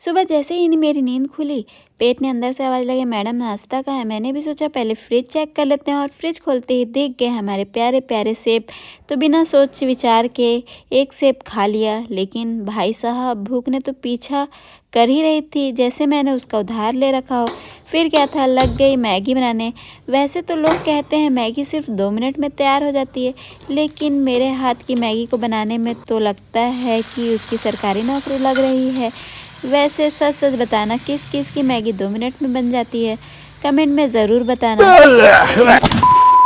सुबह जैसे ही मेरी नींद खुली, पेट ने अंदर से आवाज़ लगी, मैडम नाश्ता कहाँ है? मैंने भी सोचा पहले फ्रिज चेक कर लेते हैं और फ्रिज खोलते ही दिख गए हमारे प्यारे प्यारे सेब। तो बिना सोच विचार के एक सेब खा लिया, लेकिन भाई साहब भूख ने तो पीछा कर ही रही थी, जैसे मैंने उसका उधार ले रखा हो। फिर क्या था, लग गई मैगी बनाने। वैसे तो लोग कहते हैं मैगी सिर्फ 2 मिनट में तैयार हो जाती है, लेकिन मेरे हाथ की मैगी को बनाने में तो लगता है कि उसकी सरकारी नौकरी लग रही है। वैसे सच सच बताना, किस किस की मैगी 2 मिनट में बन जाती है? कमेंट में ज़रूर बताना।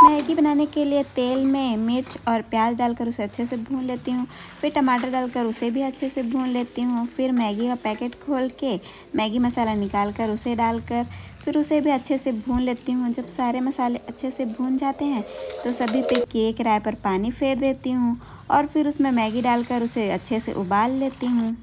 मैगी बनाने के लिए तेल में मिर्च और प्याज डालकर उसे अच्छे से भून लेती हूँ। फिर टमाटर डालकर उसे भी अच्छे से भून लेती हूँ। फिर मैगी का पैकेट खोल के मैगी मसाला निकाल कर उसे डालकर फिर उसे भी अच्छे से भून लेती हूँ। जब सारे मसाले अच्छे से भून जाते हैं तो सभी पे किए किराए पर पानी फेर देती हूँ और फिर उसमें मैगी डालकर उसे अच्छे से उबाल लेती हूँ।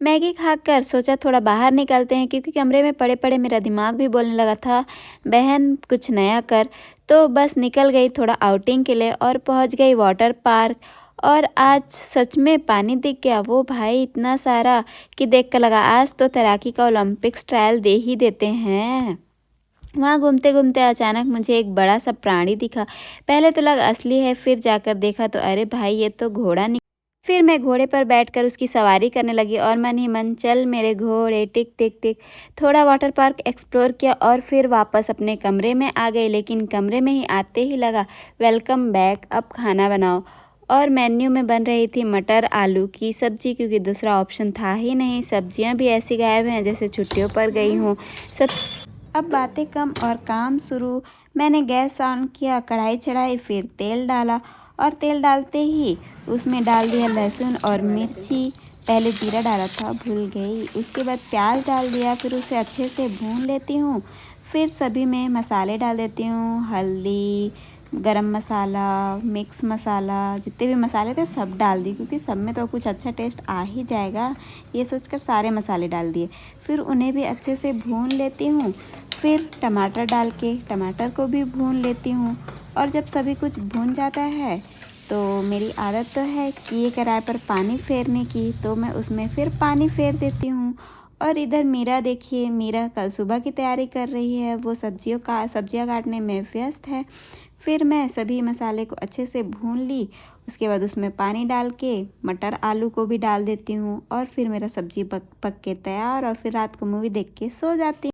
मैगी खाकर सोचा थोड़ा बाहर निकलते हैं, क्योंकि कमरे में पड़े पड़े मेरा दिमाग भी बोलने लगा था, बहन कुछ नया कर। तो बस निकल गई थोड़ा आउटिंग के लिए और पहुंच गई वाटर पार्क। और आज सच में पानी दिख गया, वो भाई इतना सारा कि देख कर लगा आज तो तैराकी का ओलंपिक्स ट्रायल दे ही देते हैं। वहाँ घूमते घूमते अचानक मुझे एक बड़ा सा प्राणी दिखा। पहले तो लगा असली है, फिर जाकर देखा तो अरे भाई ये तो घोड़ा। फिर मैं घोड़े पर बैठकर उसकी सवारी करने लगी और मन ही मन चल मेरे घोड़े टिक टिक टिक। थोड़ा वाटर पार्क एक्सप्लोर किया और फिर वापस अपने कमरे में आ गई, लेकिन कमरे में ही आते ही लगा वेलकम बैक, अब खाना बनाओ। और मेन्यू में बन रही थी मटर आलू की सब्जी, क्योंकि दूसरा ऑप्शन था ही नहीं। सब्जियां भी ऐसी गायब हैं जैसे छुट्टियों पर गई हूँ सब। अब बातें कम और काम शुरू। मैंने गैस ऑन किया, कढ़ाई चढ़ाई, फिर तेल डाला और तेल डालते ही उसमें डाल दिया लहसुन और मिर्ची। पहले जीरा डाला था, भूल गई। उसके बाद प्याज डाल दिया, फिर उसे अच्छे से भून लेती हूँ। फिर सभी में मसाले डाल देती हूँ, हल्दी, गरम मसाला, मिक्स मसाला, जितने भी मसाले थे सब डाल दी, क्योंकि सब में तो कुछ अच्छा टेस्ट आ ही जाएगा, ये सोचकर सारे मसाले डाल दिए। फिर उन्हें भी अच्छे से भून लेती हूँ। फिर टमाटर डाल के टमाटर को भी भून लेती हूँ। और जब सभी कुछ भून जाता है तो मेरी आदत तो है कि ये कढ़ाई पर पानी फेरने की, तो मैं उसमें फिर पानी फेर देती हूँ। और इधर मीरा देखिए, मीरा कल सुबह की तैयारी कर रही है, वो सब्जियां काटने में व्यस्त है। फिर मैं सभी मसाले को अच्छे से भून ली। उसके बाद उसमें पानी डाल के मटर आलू को भी डाल देती हूँ और फिर मेरा सब्जी पक के तैयार। और फिर रात को मूवी देख के सो जाती हूँ।